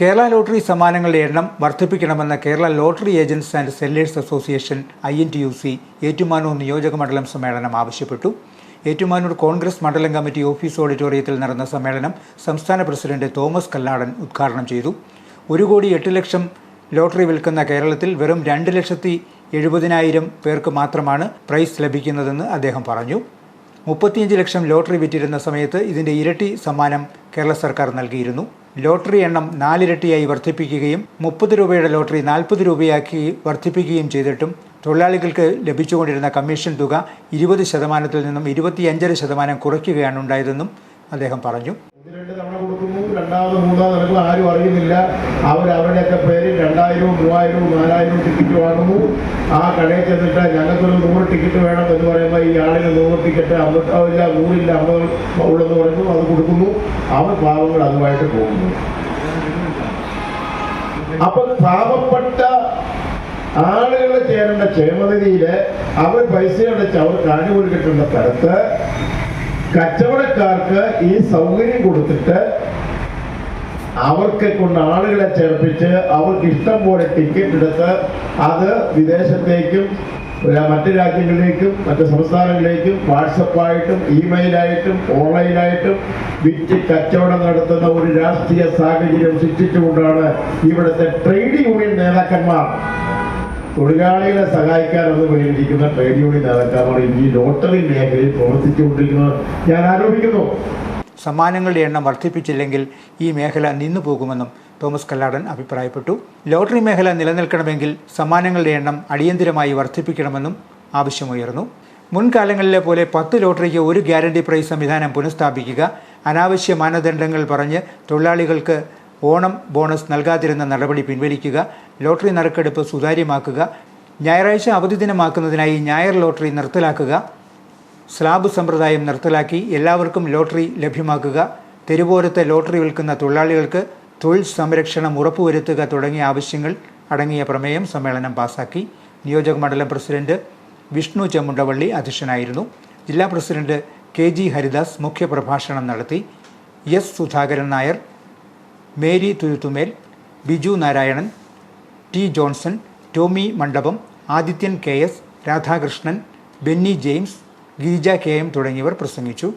Kerala lottery സമ്മാനങ്ങളുടെ എണ്ണം വർദ്ധിപ്പിക്കണമെന്ന് Kerala lottery agents and sellers association INTUC Ettumanoor നിയോജക മണ്ഡലം സമ്മേളനം ആവശ്യപ്പെട്ടു. ഏറ്റുമാനൂർ കോൺഗ്രസ് മണ്ഡലം കമ്മിറ്റി ഓഫീസ് ഓഡിറ്റോറിയത്തിൽ നടന്ന സമ്മേളനം സംസ്ഥാന പ്രസിഡന്റ് തോമസ് കല്ലാടൻ ഉദ്ഘാടനം ചെയ്തു. 1,08,00,000 ലോട്ടറി വിൽക്കുന്ന കേരളത്തിൽ വെറും 2,70,000 പേർക്ക് മാത്രമാണ് പ്രൈസ് ലഭിക്കുന്നതെന്ന് അദ്ദേഹം പറഞ്ഞു. 35 ലക്ഷം ലോട്ടറി വിറ്റിരുന്ന സമയത്ത് ഇതിന്റെ ഇരട്ടി സമ്മാനം കേരള സർക്കാർ നൽകിയിരുന്നു. ലോട്ടറി എണ്ണം 4 ഇരട്ടിയായി വർദ്ധിപ്പിക്കുകയും 30 രൂപയുടെ ലോട്ടറി 40 രൂപയാക്കി വർദ്ധിപ്പിക്കുകയും ചെയ്തിട്ടും തൊഴിലാളികൾക്ക് ലഭിച്ചുകൊണ്ടിരുന്ന കമ്മീഷൻ തുക 20% നിന്നും 25% കുറയ്ക്കുകയാണ് ഉണ്ടായതെന്നും അദ്ദേഹം പറഞ്ഞു. രണ്ടാമത് മൂന്നാമത് നടക്കും, ആരും അറിയുന്നില്ല. അവരുടെയൊക്കെ പേര് 2,000, 3,000, 4,000 ടിക്കറ്റ് വാങ്ങുന്നു. ആ കടയിൽ ചെന്നിട്ട് ഞങ്ങൾക്കൊരു 100 ടിക്കറ്റ് വേണം എന്ന് പറയുമ്പോൾ ഈ ആളിന് 100 ടിക്കറ്റ് 50 100 50 ഉള്ളെന്ന് പറയുന്നു, അത് കൊടുക്കുന്നു. അവർ പാവങ്ങൾ അതുമായിട്ട് പോകുന്നു. അപ്പൊ പാവപ്പെട്ട ആളുകൾ ചേരേണ്ട ക്ഷേമനിധിയില് അവർ പൈസ അടച്ച് അവർക്ക് ആനുകൂല്യം കിട്ടുന്ന സ്ഥലത്ത് കച്ചവടക്കാർക്ക് ഈ സൗകര്യം കൊടുത്തിട്ട് അവർക്ക് കൊണ്ട് ആളുകളെ ചേർപ്പിച്ച് അവർക്ക് ഇഷ്ടം പോലെ ടിക്കറ്റ് എടുത്ത് അത് വിദേശത്തേക്കും മറ്റ് രാജ്യങ്ങളിലേക്കും മറ്റ് സംസ്ഥാനങ്ങളിലേക്കും വാട്സപ്പായിട്ടും ഇമെയിലായിട്ടും ഓൺലൈനായിട്ടും വിറ്റ് കച്ചവടം നടത്തുന്ന ഒരു രാഷ്ട്രീയ സാഹചര്യം സൃഷ്ടിച്ചുകൊണ്ടാണ് ഇവിടുത്തെ ട്രേഡ് യൂണിയൻ നേതാക്കന്മാർ തൊഴിലാളികളെ സഹായിക്കാനെന്ന് പേരിരിക്കുന്ന ട്രേഡ് യൂണിയൻ നേതാക്കന്മാർ ഈ ലോട്ടറി മേഖലയിൽ പ്രവർത്തിച്ചുകൊണ്ടിരിക്കുന്നത് ഞാൻ ആരോപിക്കുന്നു. സമ്മാനങ്ങളുടെ എണ്ണം വർദ്ധിപ്പിച്ചില്ലെങ്കിൽ ഈ മേഖല നിന്നുപോകുമെന്നും തോമസ് കല്ലാടൻ അഭിപ്രായപ്പെട്ടു. ലോട്ടറി മേഖല നിലനിൽക്കണമെങ്കിൽ സമ്മാനങ്ങളുടെ എണ്ണം അടിയന്തിരമായി വർദ്ധിപ്പിക്കണമെന്നും ആവശ്യമുയർന്നു. മുൻകാലങ്ങളിലെ പോലെ 10 ലോട്ടറിക്ക് ഒരു ഗ്യാരണ്ടി പ്രൈസ് സംവിധാനം പുനഃസ്ഥാപിക്കുക, അനാവശ്യ മാനദണ്ഡങ്ങൾ പറഞ്ഞ് തൊഴിലാളികൾക്ക് ഓണം ബോണസ് നൽകാതിരുന്ന നടപടി പിൻവലിക്കുക, ലോട്ടറി നറുക്കെടുപ്പ് സുതാര്യമാക്കുക, ഞായറാഴ്ച അവധി ദിനമാക്കുന്നതിനായി ഞായർ ലോട്ടറി നിർത്തലാക്കുക, സ്ലാബ് സമ്പ്രദായം നിർത്തലാക്കി എല്ലാവർക്കും ലോട്ടറി ലഭ്യമാക്കുക, തെരുവോരത്തെ ലോട്ടറി വിൽക്കുന്ന തൊഴിലാളികൾക്ക് തൊഴിൽ സംരക്ഷണം ഉറപ്പുവരുത്തുക തുടങ്ങിയ ആവശ്യങ്ങൾ അടങ്ങിയ പ്രമേയം സമ്മേളനം പാസാക്കി. നിയോജക മണ്ഡലം പ്രസിഡന്റ് വിഷ്ണു ചെമ്മുണ്ടവള്ളി അധ്യക്ഷനായിരുന്നു. ജില്ലാ പ്രസിഡന്റ് KG ഹരിദാസ് മുഖ്യപ്രഭാഷണം നടത്തി. S Sudhakaran Nair, Mary Thuruthumel, Biju Narayanan, T Johnson, Tommy Mandapam, Adithyan KS, Radhakrishnan, Benny James, Girija KM തുടങ്ങിയവർ പ്രസംഗിച്ചു.